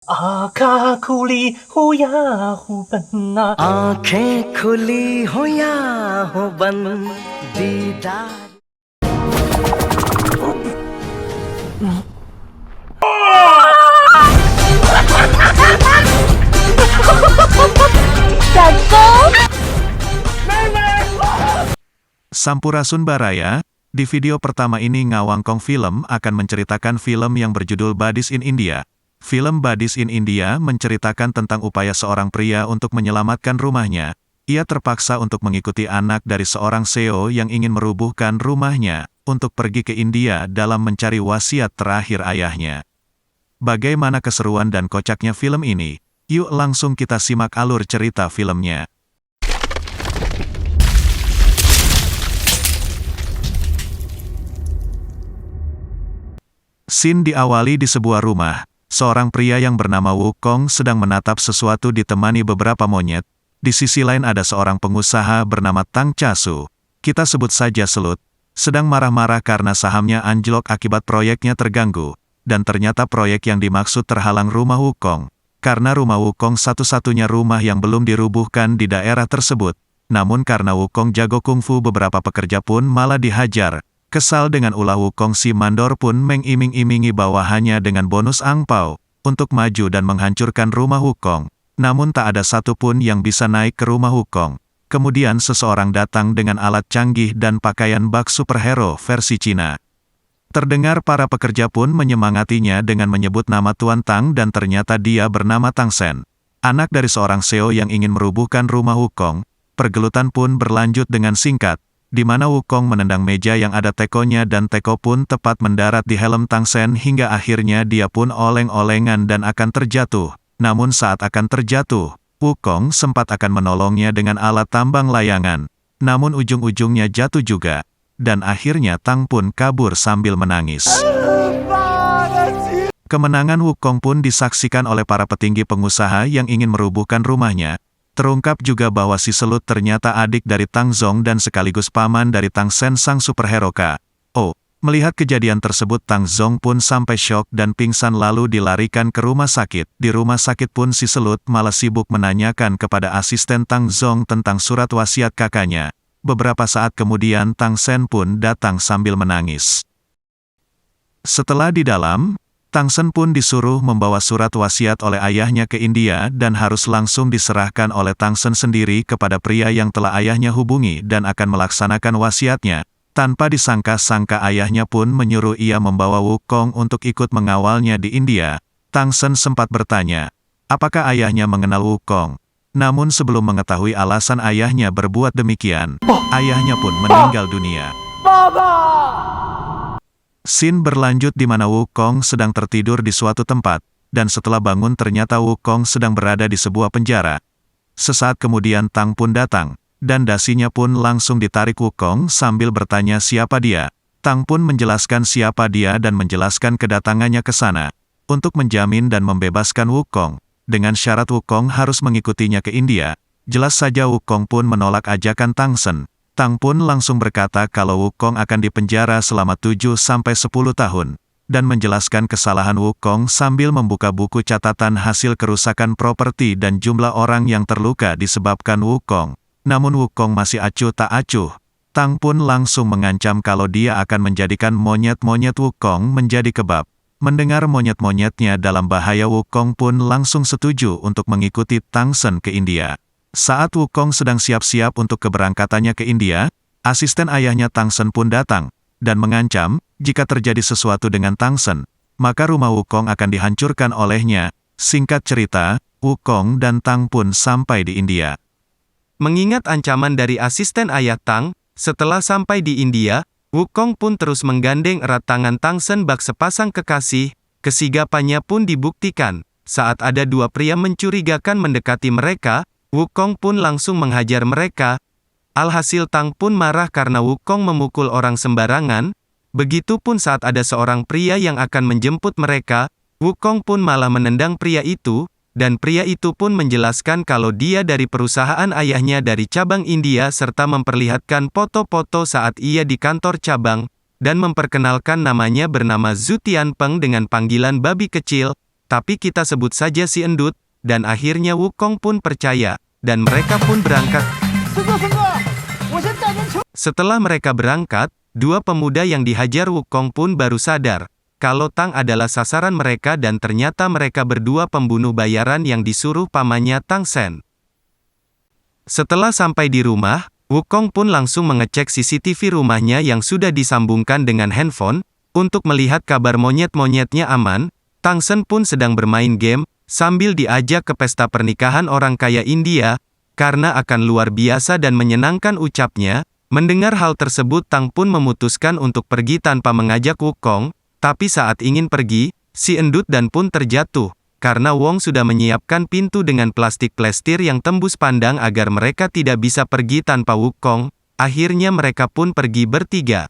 आँखा खुली हो या हो बंद ना आंखें खुली हो या हो बंद दीदार Sampurasun Baraya, di video pertama ini Ngawangkong Film akan menceritakan film yang berjudul Badis in India. Film Badis in India menceritakan tentang upaya seorang pria untuk menyelamatkan rumahnya. Ia terpaksa untuk mengikuti anak dari seorang CEO yang ingin merubuhkan rumahnya, untuk pergi ke India dalam mencari wasiat terakhir ayahnya. Bagaimana keseruan dan kocaknya film ini? Yuk langsung kita simak alur cerita filmnya. Scene diawali di sebuah rumah. Seorang pria yang bernama Wukong sedang menatap sesuatu ditemani beberapa monyet. Di sisi lain ada seorang pengusaha bernama Tang Chasu. Kita sebut saja Selut. Sedang marah-marah karena sahamnya anjlok akibat proyeknya terganggu. Dan ternyata proyek yang dimaksud terhalang rumah Wukong. Karena rumah Wukong satu-satunya rumah yang belum dirubuhkan di daerah tersebut. Namun karena Wukong jago kungfu, beberapa pekerja pun malah dihajar. Kesal dengan ulah Wukong, si mandor pun mengiming-imingi bawahannya dengan bonus angpau untuk maju dan menghancurkan rumah Wukong. Namun tak ada satupun yang bisa naik ke rumah Wukong. Kemudian seseorang datang dengan alat canggih dan pakaian bak superhero versi Cina. Terdengar para pekerja pun menyemangatinya dengan menyebut nama Tuan Tang, dan ternyata dia bernama Tang Sen. Anak dari seorang CEO yang ingin merubuhkan rumah Wukong. Pergelutan pun berlanjut dengan singkat, di mana Wukong menendang meja yang ada tekonya dan teko pun tepat mendarat di helm Tang Sen hingga akhirnya dia pun oleng-olengan dan akan terjatuh. Namun saat akan terjatuh, Wukong sempat akan menolongnya dengan alat tambang layangan. Namun ujung-ujungnya jatuh juga. Dan akhirnya Tang pun kabur sambil menangis. Kemenangan Wukong pun disaksikan oleh para petinggi pengusaha yang ingin merubuhkan rumahnya. Terungkap juga bahwa si Selut ternyata adik dari Tang Zong dan sekaligus paman dari Tang Sen sang superhero KO. Melihat kejadian tersebut, Tang Zong pun sampai syok dan pingsan lalu dilarikan ke rumah sakit. Di rumah sakit pun si Selut malah sibuk menanyakan kepada asisten Tang Zong tentang surat wasiat kakaknya. Beberapa saat kemudian Tang Sen pun datang sambil menangis. Setelah di dalam, Tang Sen pun disuruh membawa surat wasiat oleh ayahnya ke India dan harus langsung diserahkan oleh Tang Sen sendiri kepada pria yang telah ayahnya hubungi dan akan melaksanakan wasiatnya. Tanpa disangka-sangka ayahnya pun menyuruh ia membawa Wukong untuk ikut mengawalnya di India. Tang Sen sempat bertanya, apakah ayahnya mengenal Wukong? Namun sebelum mengetahui alasan ayahnya berbuat demikian, ayahnya pun meninggal dunia. Scene berlanjut di mana Wukong sedang tertidur di suatu tempat, dan setelah bangun ternyata Wukong sedang berada di sebuah penjara. Sesaat kemudian Tang pun datang, dan dasinya pun langsung ditarik Wukong sambil bertanya siapa dia. Tang pun menjelaskan siapa dia dan menjelaskan kedatangannya ke sana, untuk menjamin dan membebaskan Wukong, dengan syarat Wukong harus mengikutinya ke India. Jelas saja Wukong pun menolak ajakan Tang Sen. Tang pun langsung berkata kalau Wukong akan dipenjara selama 7-10 tahun, dan menjelaskan kesalahan Wukong sambil membuka buku catatan hasil kerusakan properti dan jumlah orang yang terluka disebabkan Wukong. Namun Wukong masih acuh tak acuh. Tang pun langsung mengancam kalau dia akan menjadikan monyet-monyet Wukong menjadi kebab. Mendengar monyet-monyetnya dalam bahaya, Wukong pun langsung setuju untuk mengikuti Tang Sen ke India. Saat Wukong sedang siap-siap untuk keberangkatannya ke India, asisten ayahnya Tang Sen pun datang, dan mengancam, jika terjadi sesuatu dengan Tang Sen, maka rumah Wukong akan dihancurkan olehnya. Singkat cerita, Wukong dan Tang pun sampai di India. Mengingat ancaman dari asisten ayah Tang, setelah sampai di India, Wukong pun terus menggandeng erat tangan Tang Sen bak sepasang kekasih. Kesigapannya pun dibuktikan. Saat ada dua pria mencurigakan mendekati mereka, Wukong pun langsung menghajar mereka. Alhasil Tang pun marah karena Wukong memukul orang sembarangan. Begitupun saat ada seorang pria yang akan menjemput mereka, Wukong pun malah menendang pria itu, dan pria itu pun menjelaskan kalau dia dari perusahaan ayahnya dari cabang India serta memperlihatkan foto-foto saat ia di kantor cabang, dan memperkenalkan namanya bernama Zhu Tianpeng dengan panggilan babi kecil. Tapi kita sebut saja si Endut, dan akhirnya Wukong pun percaya, dan mereka pun berangkat. Setelah mereka berangkat, dua pemuda yang dihajar Wukong pun baru sadar, kalau Tang adalah sasaran mereka dan ternyata mereka berdua pembunuh bayaran yang disuruh pamannya Tang Sen. Setelah sampai di rumah, Wukong pun langsung mengecek CCTV rumahnya yang sudah disambungkan dengan handphone, untuk melihat kabar monyet-monyetnya aman. Tang Sen pun sedang bermain game, sambil diajak ke pesta pernikahan orang kaya India, karena akan luar biasa dan menyenangkan ucapnya. Mendengar hal tersebut Tang pun memutuskan untuk pergi tanpa mengajak Wukong, tapi saat ingin pergi, si Endut dan pun terjatuh, karena Wong sudah menyiapkan pintu dengan plastik plestir yang tembus pandang agar mereka tidak bisa pergi tanpa Wukong. Akhirnya mereka pun pergi bertiga.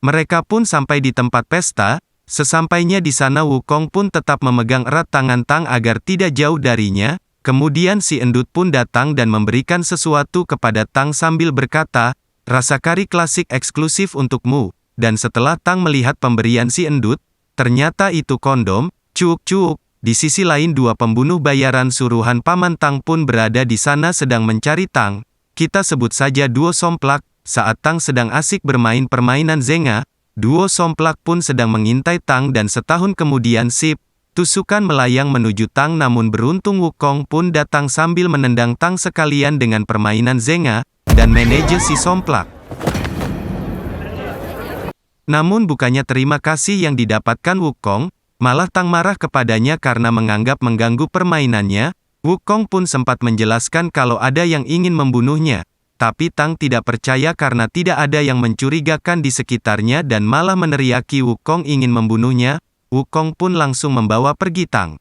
Mereka pun sampai di tempat pesta. Sesampainya di sana Wukong pun tetap memegang erat tangan Tang agar tidak jauh darinya. Kemudian si Endut pun datang dan memberikan sesuatu kepada Tang sambil berkata, "Rasa kari klasik eksklusif untukmu." Dan setelah Tang melihat pemberian si Endut, ternyata itu kondom. Cuk-cuk. Di sisi lain dua pembunuh bayaran suruhan paman Tang pun berada di sana sedang mencari Tang. Kita sebut saja duo somplak. Saat Tang sedang asik bermain permainan Zenga, duo somplak pun sedang mengintai Tang dan setahun kemudian tusukan melayang menuju Tang, namun beruntung Wukong pun datang sambil menendang Tang sekalian dengan permainan Zenga, dan manajer si somplak. Namun bukannya terima kasih yang didapatkan Wukong, malah Tang marah kepadanya karena menganggap mengganggu permainannya. Wukong pun sempat menjelaskan kalau ada yang ingin membunuhnya. Tapi Tang tidak percaya karena tidak ada yang mencurigakan di sekitarnya dan malah meneriaki Wukong ingin membunuhnya. Wukong pun langsung membawa pergi Tang.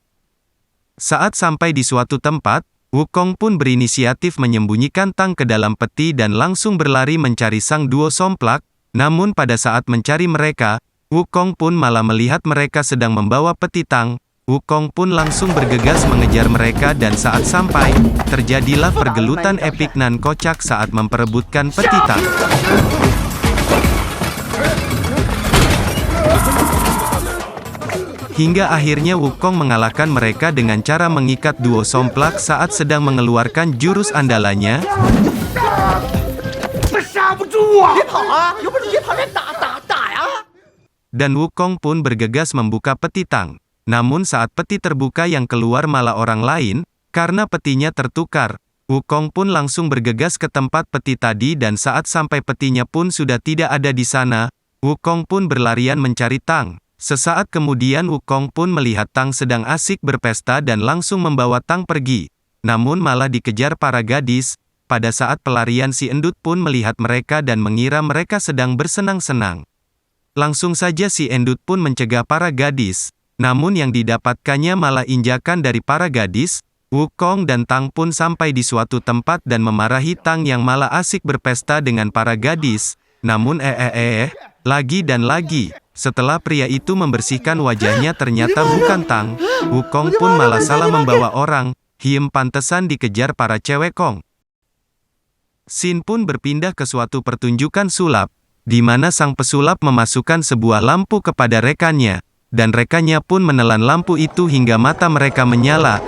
Saat sampai di suatu tempat, Wukong pun berinisiatif menyembunyikan Tang ke dalam peti dan langsung berlari mencari sang duo somplak. Namun pada saat mencari mereka, Wukong pun malah melihat mereka sedang membawa peti Tang. Wukong pun langsung bergegas mengejar mereka dan saat sampai, terjadilah pergelutan epik nan kocak saat memperebutkan peti Tang. Hingga akhirnya Wukong mengalahkan mereka dengan cara mengikat duo somplak saat sedang mengeluarkan jurus andalannya. Dan Wukong pun bergegas membuka peti Tang. Namun saat peti terbuka yang keluar malah orang lain, karena petinya tertukar. Wukong pun langsung bergegas ke tempat peti tadi dan saat sampai petinya pun sudah tidak ada di sana. Wukong pun berlarian mencari Tang. Sesaat kemudian Wukong pun melihat Tang sedang asik berpesta dan langsung membawa Tang pergi. Namun malah dikejar para gadis. Pada saat pelarian si Endut pun melihat mereka dan mengira mereka sedang bersenang-senang. Langsung saja si Endut pun mencegah para gadis. Namun yang didapatkannya malah injakan dari para gadis. Wukong dan Tang pun sampai di suatu tempat dan memarahi Tang yang malah asik berpesta dengan para gadis. Namun lagi dan lagi. Setelah pria itu membersihkan wajahnya ternyata bukan Tang. Wukong pun malah salah membawa orang. Pantesan dikejar para cewek Kong. Scene pun berpindah ke suatu pertunjukan sulap, di mana sang pesulap memasukkan sebuah lampu kepada rekannya. Dan rekannya pun menelan lampu itu hingga mata mereka menyala.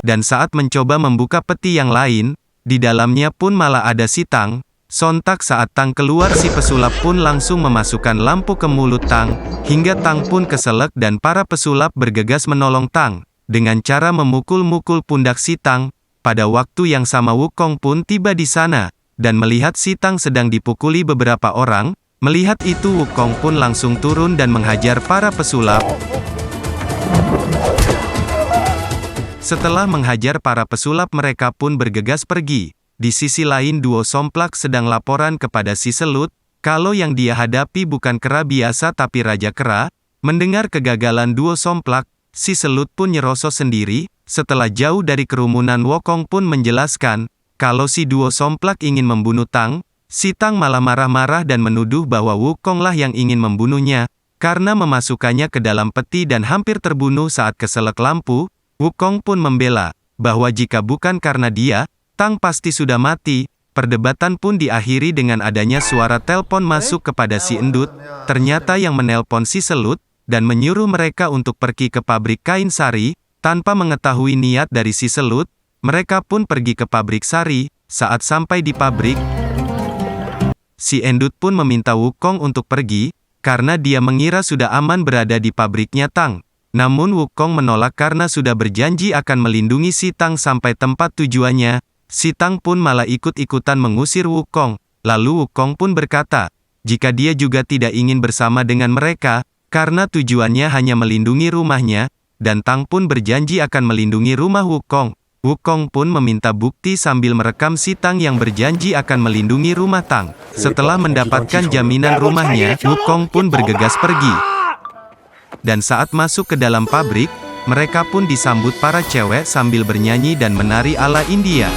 Dan saat mencoba membuka peti yang lain, di dalamnya pun malah ada si Tang. Sontak saat Tang keluar si pesulap pun langsung memasukkan lampu ke mulut Tang, hingga Tang pun keselak dan para pesulap bergegas menolong Tang, dengan cara memukul-mukul pundak si Tang. Pada waktu yang sama Wukong pun tiba di sana, dan melihat si Tang sedang dipukuli beberapa orang. Melihat itu Wukong pun langsung turun dan menghajar para pesulap. Setelah menghajar para pesulap mereka pun bergegas pergi. Di sisi lain duo somplak sedang laporan kepada si Selut, kalau yang dia hadapi bukan kera biasa tapi Raja Kera. Mendengar kegagalan duo somplak, si Selut pun nyerosot sendiri. Setelah jauh dari kerumunan Wukong pun menjelaskan, kalau si duo somplak ingin membunuh Tang. Si Tang malah marah-marah dan menuduh bahwa Wukong lah yang ingin membunuhnya, karena memasukkannya ke dalam peti dan hampir terbunuh saat keselak lampu. Wukong pun membela, bahwa jika bukan karena dia, Tang pasti sudah mati. Perdebatan pun diakhiri dengan adanya suara telepon masuk kepada si Endut. Ternyata yang menelpon si Selut, dan menyuruh mereka untuk pergi ke pabrik kain sari. Tanpa mengetahui niat dari si Selut, mereka pun pergi ke pabrik sari. Saat sampai di pabrik, si Endut pun meminta Wukong untuk pergi, karena dia mengira sudah aman berada di pabriknya Tang. Namun Wukong menolak karena sudah berjanji akan melindungi si Tang sampai tempat tujuannya. Si Tang pun malah ikut-ikutan mengusir Wukong. Lalu Wukong pun berkata, jika dia juga tidak ingin bersama dengan mereka, karena tujuannya hanya melindungi rumahnya, dan Tang pun berjanji akan melindungi rumah Wukong. Wukong pun meminta bukti sambil merekam si Tang yang berjanji akan melindungi rumah Tang. Setelah mendapatkan jaminan rumahnya, Wukong pun bergegas pergi. Dan saat masuk ke dalam pabrik, mereka pun disambut para cewek sambil bernyanyi dan menari ala India.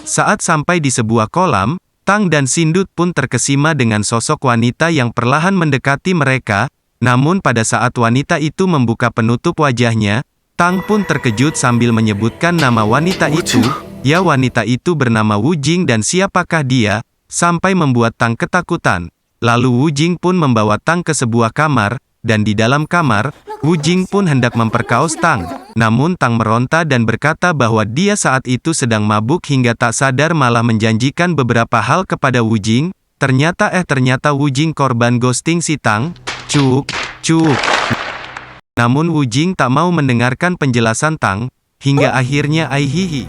Saat sampai di sebuah kolam, Tang dan Sindut pun terkesima dengan sosok wanita yang perlahan mendekati mereka. Namun pada saat wanita itu membuka penutup wajahnya, Tang pun terkejut sambil menyebutkan nama wanita itu. Ya, wanita itu bernama Wu Jing dan siapakah dia, sampai membuat Tang ketakutan. Lalu Wu Jing pun membawa Tang ke sebuah kamar, dan di dalam kamar, Wu Jing pun hendak memperkaos Tang. Namun Tang meronta dan berkata bahwa dia saat itu sedang mabuk hingga tak sadar malah menjanjikan beberapa hal kepada Wu Jing. Ternyata Wu Jing korban ghosting si Tang. Cuk. Namun Wu Jing tak mau mendengarkan penjelasan Tang, hingga akhirnya aihihi.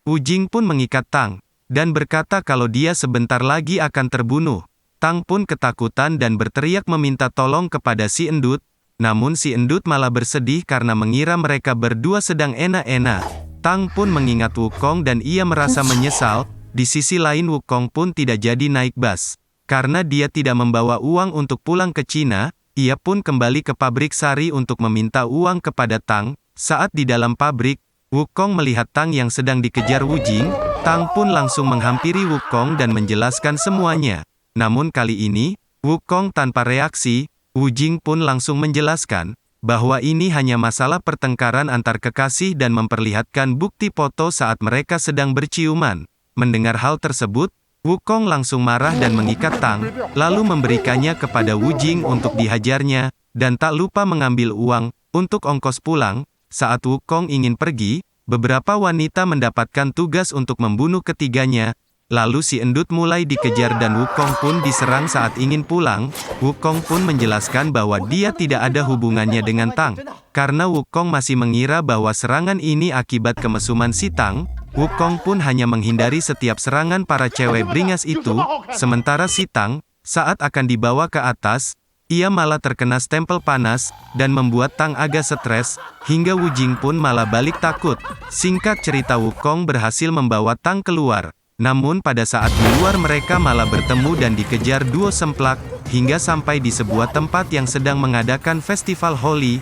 Wu Jing pun mengikat Tang, dan berkata kalau dia sebentar lagi akan terbunuh. Tang pun ketakutan dan berteriak meminta tolong kepada si Endut, namun si Endut malah bersedih karena mengira mereka berdua sedang enak-enak. Tang pun mengingat Wukong dan ia merasa menyesal. Di sisi lain Wukong pun tidak jadi naik bus. Karena dia tidak membawa uang untuk pulang ke Cina, ia pun kembali ke pabrik sari untuk meminta uang kepada Tang. Saat di dalam pabrik, Wukong melihat Tang yang sedang dikejar Wu Jing. Tang pun langsung menghampiri Wukong dan menjelaskan semuanya. Namun kali ini, Wukong tanpa reaksi. Wu Jing pun langsung menjelaskan bahwa ini hanya masalah pertengkaran antar kekasih dan memperlihatkan bukti foto saat mereka sedang berciuman. Mendengar hal tersebut, Wukong langsung marah dan mengikat Tang, lalu memberikannya kepada Wu Jing untuk dihajarnya, dan tak lupa mengambil uang untuk ongkos pulang. Saat Wukong ingin pergi, beberapa wanita mendapatkan tugas untuk membunuh ketiganya. Lalu si Endut mulai dikejar dan Wukong pun diserang saat ingin pulang. Wukong pun menjelaskan bahwa dia tidak ada hubungannya dengan Tang. Karena Wukong masih mengira bahwa serangan ini akibat kemesuman si Tang, Wukong pun hanya menghindari setiap serangan para cewek beringas itu. Sementara si Tang, saat akan dibawa ke atas, ia malah terkena stempel panas, dan membuat Tang agak stres, hingga Wu Jing pun malah balik takut. Singkat cerita Wukong berhasil membawa Tang keluar. Namun pada saat di luar mereka malah bertemu dan dikejar duo semplak, hingga sampai di sebuah tempat yang sedang mengadakan festival Holi.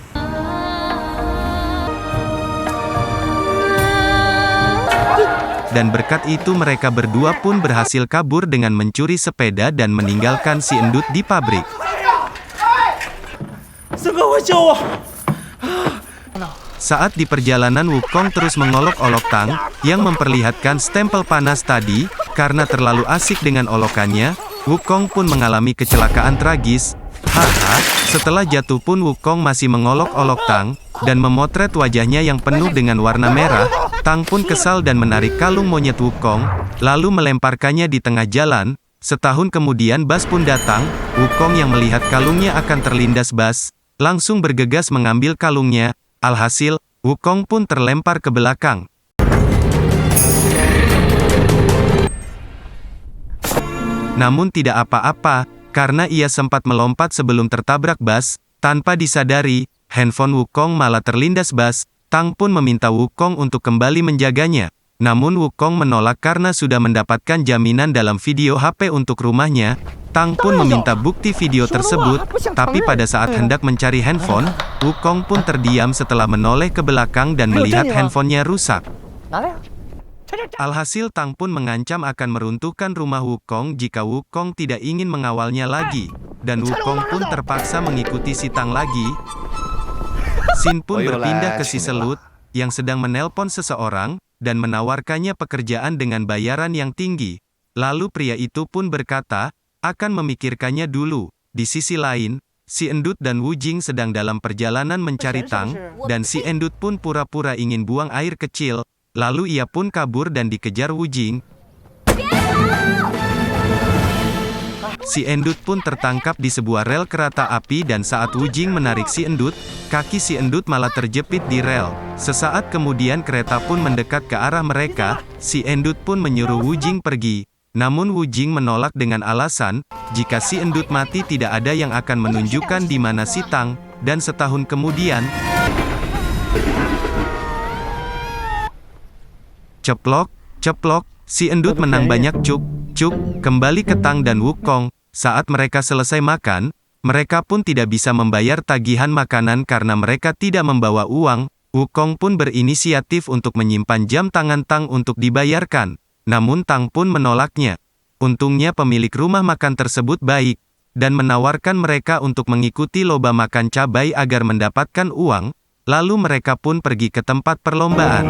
Dan berkat itu mereka berdua pun berhasil kabur dengan mencuri sepeda dan meninggalkan si Endut di pabrik. Saat di perjalanan Wukong terus mengolok-olok Tang, yang memperlihatkan stempel panas tadi. Karena terlalu asik dengan olokannya, Wukong pun mengalami kecelakaan tragis. Haha, setelah jatuh pun Wukong masih mengolok-olok Tang, dan memotret wajahnya yang penuh dengan warna merah. Tang pun kesal dan menarik kalung monyet Wukong, lalu melemparkannya di tengah jalan. Setahun kemudian bas pun datang. Wukong yang melihat kalungnya akan terlindas bas, langsung bergegas mengambil kalungnya. Alhasil, Wukong pun terlempar ke belakang. Namun tidak apa-apa, karena ia sempat melompat sebelum tertabrak bas. Tanpa disadari, handphone Wukong malah terlindas bas. Tang pun meminta Wukong untuk kembali menjaganya. Namun Wukong menolak karena sudah mendapatkan jaminan dalam video HP untuk rumahnya. Tang pun meminta bukti video tersebut, tapi pada saat hendak mencari handphone, Wukong pun terdiam setelah menoleh ke belakang dan melihat handphonenya rusak. Alhasil Tang pun mengancam akan meruntuhkan rumah Wukong jika Wukong tidak ingin mengawalnya lagi. Dan Wukong pun terpaksa mengikuti si Tang lagi. Sin pun berpindah ke si Selut, yang sedang menelpon seseorang, dan menawarkannya pekerjaan dengan bayaran yang tinggi. Lalu pria itu pun berkata, akan memikirkannya dulu. Di sisi lain, si Endut dan Wu Jing sedang dalam perjalanan mencari Tang, dan si Endut pun pura-pura ingin buang air kecil, lalu ia pun kabur dan dikejar Wu Jing. Si Endut pun tertangkap di sebuah rel kereta api dan saat Wu Jing menarik si Endut, kaki si Endut malah terjepit di rel. Sesaat kemudian kereta pun mendekat ke arah mereka, si Endut pun menyuruh Wu Jing pergi. Namun Wu Jing menolak dengan alasan, jika si Endut mati tidak ada yang akan menunjukkan di mana si Tang, dan setahun kemudian, ceplok, ceplok, si Endut menang banyak cuk, kembali ke Tang dan Wukong. Saat mereka selesai makan, mereka pun tidak bisa membayar tagihan makanan karena mereka tidak membawa uang. Wukong pun berinisiatif untuk menyimpan jam tangan Tang untuk dibayarkan. Namun Tang pun menolaknya. Untungnya pemilik rumah makan tersebut baik, dan menawarkan mereka untuk mengikuti lomba makan cabai agar mendapatkan uang, lalu mereka pun pergi ke tempat perlombaan.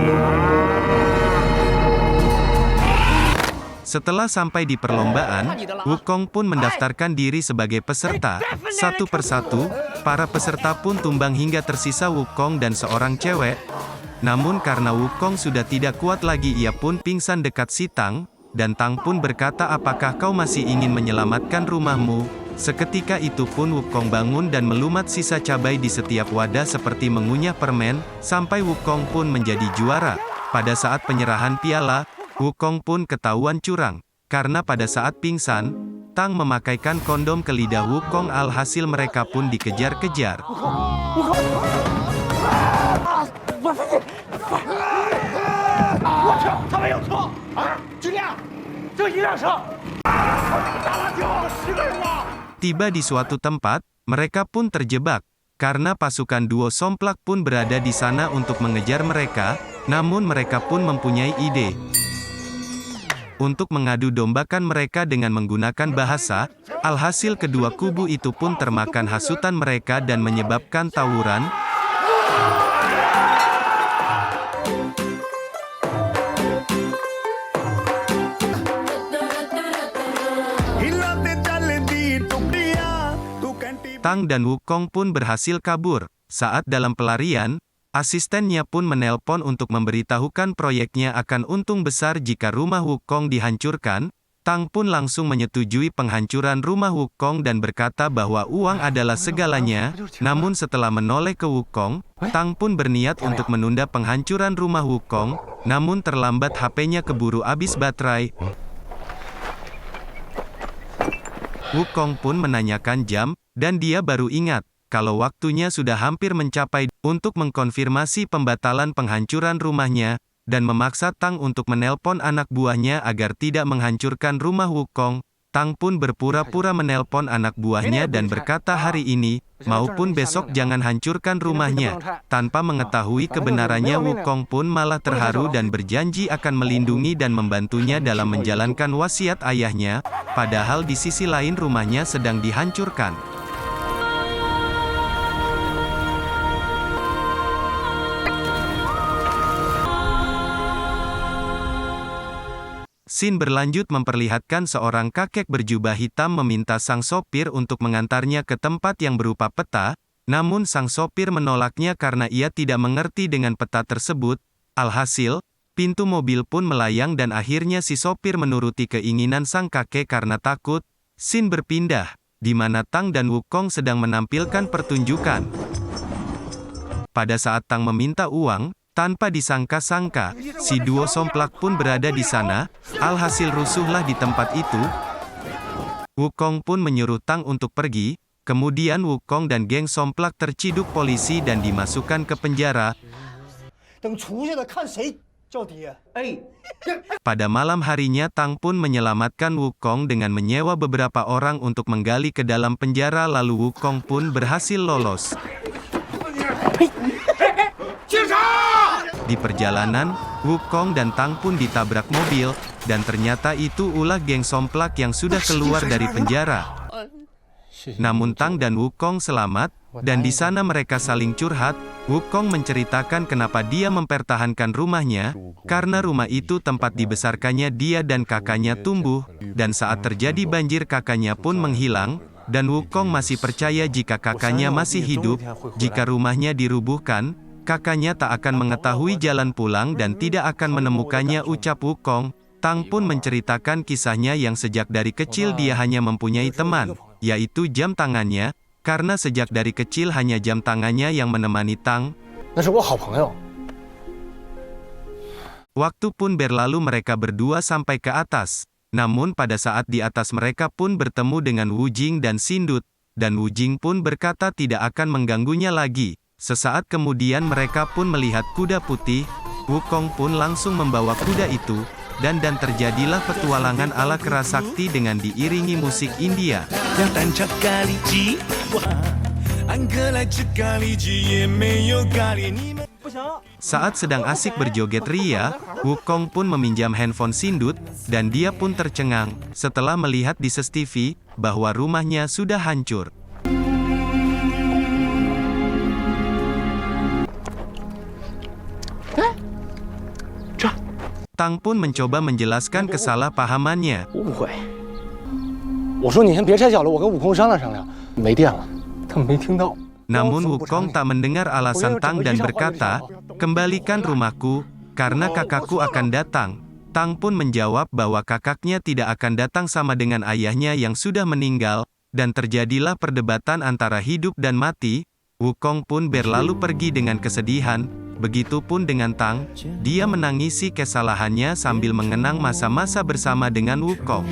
Setelah sampai di perlombaan, Wukong pun mendaftarkan diri sebagai peserta. Satu persatu, para peserta pun tumbang hingga tersisa Wukong dan seorang cewek. Namun karena Wukong sudah tidak kuat lagi ia pun pingsan dekat si Tang, dan Tang pun berkata apakah kau masih ingin menyelamatkan rumahmu? Seketika itu pun Wukong bangun dan melumat sisa cabai di setiap wadah seperti mengunyah permen, sampai Wukong pun menjadi juara. Pada saat penyerahan piala, Wukong pun ketahuan curang, karena pada saat pingsan, Tang memakaikan kondom ke lidah Wukong alhasil mereka pun dikejar-kejar. Tiba di suatu tempat, mereka pun terjebak, karena pasukan duo Somplak pun berada di sana untuk mengejar mereka, namun mereka pun mempunyai ide untuk mengadu dombakan mereka dengan menggunakan bahasa, alhasil kedua kubu itu pun termakan hasutan mereka dan menyebabkan tawuran. Tang dan Wukong pun berhasil kabur. Saat dalam pelarian, asistennya pun menelpon untuk memberitahukan proyeknya akan untung besar jika rumah Wukong dihancurkan. Tang pun langsung menyetujui penghancuran rumah Wukong dan berkata bahwa uang adalah segalanya. Namun setelah menoleh ke Wukong, Tang pun berniat untuk menunda penghancuran rumah Wukong. Namun terlambat, HP-nya keburu habis baterai. Wukong pun menanyakan jam, dan dia baru ingat kalau waktunya sudah hampir mencapai untuk mengkonfirmasi pembatalan penghancuran rumahnya, dan memaksa Tang untuk menelpon anak buahnya agar tidak menghancurkan rumah Wukong. Tang pun berpura-pura menelpon anak buahnya dan berkata hari ini, maupun besok jangan hancurkan rumahnya. Tanpa mengetahui kebenarannya Wukong pun malah terharu dan berjanji akan melindungi dan membantunya dalam menjalankan wasiat ayahnya, padahal di sisi lain rumahnya sedang dihancurkan. Scene berlanjut memperlihatkan seorang kakek berjubah hitam meminta sang sopir untuk mengantarnya ke tempat yang berupa peta, namun sang sopir menolaknya karena ia tidak mengerti dengan peta tersebut. Alhasil, pintu mobil pun melayang dan akhirnya si sopir menuruti keinginan sang kakek karena takut. Scene berpindah, di mana Tang dan Wukong sedang menampilkan pertunjukan. Pada saat Tang meminta uang, tanpa disangka-sangka, si duo Somplak pun berada di sana, alhasil rusuhlah di tempat itu. Wukong pun menyuruh Tang untuk pergi, kemudian Wukong dan geng Somplak terciduk polisi dan dimasukkan ke penjara. Pada malam harinya Tang pun menyelamatkan Wukong dengan menyewa beberapa orang untuk menggali ke dalam penjara lalu Wukong pun berhasil lolos. Di perjalanan, Wukong dan Tang pun ditabrak mobil, dan ternyata itu ulah geng Somplak yang sudah keluar dari penjara. Namun Tang dan Wukong selamat, dan di sana mereka saling curhat. Wukong menceritakan kenapa dia mempertahankan rumahnya, karena rumah itu tempat dibesarkannya dia dan kakaknya tumbuh, dan saat terjadi banjir kakaknya pun menghilang, dan Wukong masih percaya jika kakaknya masih hidup. Jika rumahnya dirubuhkan, kakaknya tak akan mengetahui jalan pulang dan tidak akan menemukannya, ucap Wukong. Tang pun menceritakan kisahnya yang sejak dari kecil dia hanya mempunyai teman, yaitu jam tangannya, karena sejak dari kecil hanya jam tangannya yang menemani Tang. Waktu pun berlalu mereka berdua sampai ke atas. Namun pada saat di atas mereka pun bertemu dengan Wu Jing dan Sindut, dan Wu Jing pun berkata tidak akan mengganggunya lagi. Sesaat kemudian mereka pun melihat kuda putih. Wukong pun langsung membawa kuda itu, dan terjadilah petualangan ala Kerasakti dengan diiringi musik India. Saat sedang asik berjoget ria, Wukong pun meminjam handphone Sindut, dan dia pun tercengang setelah melihat di CCTV bahwa rumahnya sudah hancur. Tang pun mencoba menjelaskan kesalahpahamannya. Namun Wukong tak mendengar alasan Tang dan berkata, "Kembalikan rumahku, karena kakakku akan datang." Tang pun menjawab bahwa kakaknya tidak akan datang sama dengan ayahnya yang sudah meninggal, dan terjadilah perdebatan antara hidup dan mati. Wukong pun berlalu pergi dengan kesedihan. Begitupun dengan Tang, dia menangisi kesalahannya sambil mengenang masa-masa bersama dengan Wukong.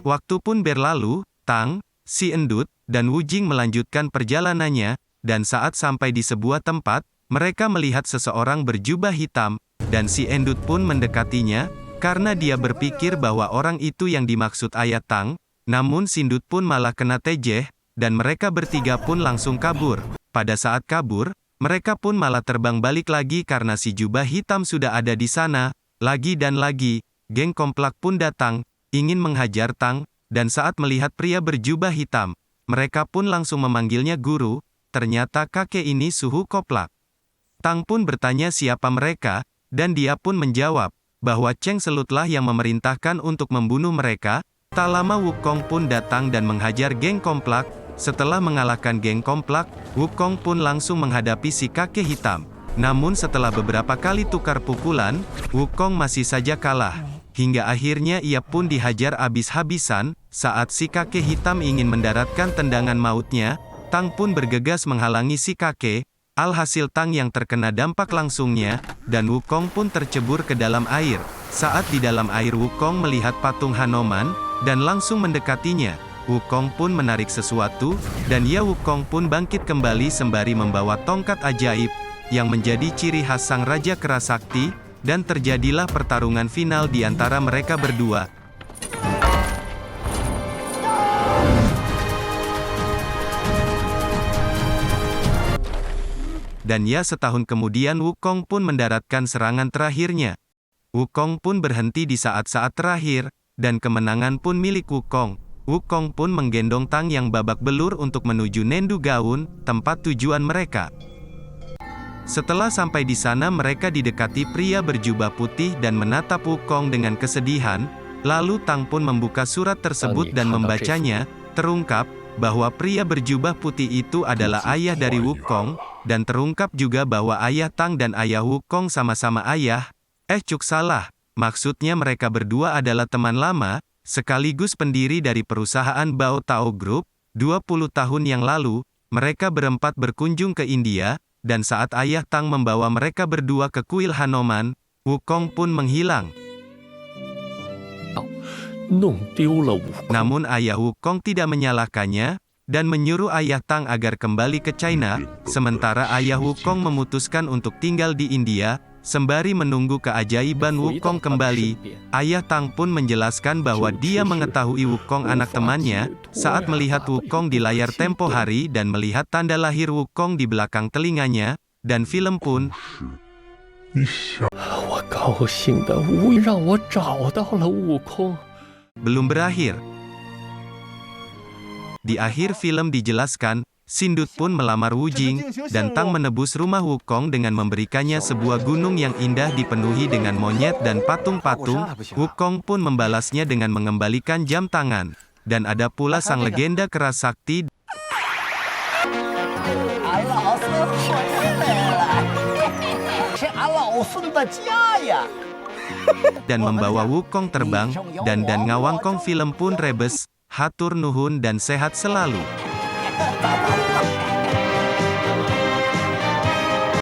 Waktu pun berlalu, Tang, si Endut, dan Wu Jing melanjutkan perjalanannya, dan saat sampai di sebuah tempat, mereka melihat seseorang berjubah hitam, dan si Endut pun mendekatinya, karena dia berpikir bahwa orang itu yang dimaksud ayah Tang, namun Sindut pun malah kena tejeh, dan mereka bertiga pun langsung kabur. Pada saat kabur, mereka pun malah terbang balik lagi karena si jubah hitam sudah ada di sana. Lagi dan lagi, geng komplak pun datang, ingin menghajar Tang, dan saat melihat pria berjubah hitam, mereka pun langsung memanggilnya guru. Ternyata kakek ini suhu koplak. Tang pun bertanya siapa mereka, dan dia pun menjawab bahwa Cheng Selutlah yang memerintahkan untuk membunuh mereka. Tak lama Wukong pun datang dan menghajar geng komplak. Setelah mengalahkan geng komplak, Wukong pun langsung menghadapi si kakek hitam. Namun setelah beberapa kali tukar pukulan, Wukong masih saja kalah. Hingga akhirnya ia pun dihajar habis-habisan. Saat si kakek hitam ingin mendaratkan tendangan mautnya, Tang pun bergegas menghalangi si kakek. Alhasil Tang yang terkena dampak langsungnya, dan Wukong pun tercebur ke dalam air. Saat di dalam air Wukong melihat patung Hanoman, dan langsung mendekatinya. Wukong pun menarik sesuatu, dan Wukong pun bangkit kembali sembari membawa tongkat ajaib, yang menjadi ciri khas sang Raja Kerasakti, dan terjadilah pertarungan final di antara mereka berdua. Dan setahun kemudian Wukong pun mendaratkan serangan terakhirnya. Wukong pun berhenti di saat-saat terakhir, dan kemenangan pun milik Wukong. Wukong pun menggendong Tang yang babak belur untuk menuju Nendu Gaun, tempat tujuan mereka. Setelah sampai di sana mereka didekati pria berjubah putih dan menatap Wukong dengan kesedihan. Lalu Tang pun membuka surat tersebut dan membacanya. Terungkap bahwa pria berjubah putih itu adalah ayah dari Wukong, dan terungkap juga bahwa ayah Tang dan ayah Wukong sama-sama ayah. Cuk salah, maksudnya mereka berdua adalah teman lama, sekaligus pendiri dari perusahaan Bao Tao Group. 20 tahun yang lalu, mereka berempat berkunjung ke India, dan saat ayah Tang membawa mereka berdua ke kuil Hanoman, Wukong pun menghilang. Namun ayah Wukong tidak menyalahkannya, dan menyuruh ayah Tang agar kembali ke China, sementara ayah Wukong memutuskan untuk tinggal di India. Sembari menunggu keajaiban Wukong kembali, ayah Tang pun menjelaskan bahwa dia mengetahui Wukong anak temannya, saat melihat Wukong di layar tempo hari dan melihat tanda lahir Wukong di belakang telinganya, dan film pun belum berakhir. Di akhir film dijelaskan, Sindut pun melamar Wu Jing, dan Tang menebus rumah Wukong dengan memberikannya sebuah gunung yang indah dipenuhi dengan monyet dan patung-patung. Wukong pun membalasnya dengan mengembalikan jam tangan. Dan ada pula sang legenda keras sakti 俺老孙回来了，是俺老孙的家呀！ dan membawa Wukong terbang, dan Ngawangkong film pun rebes. Hatur nuhun dan sehat selalu.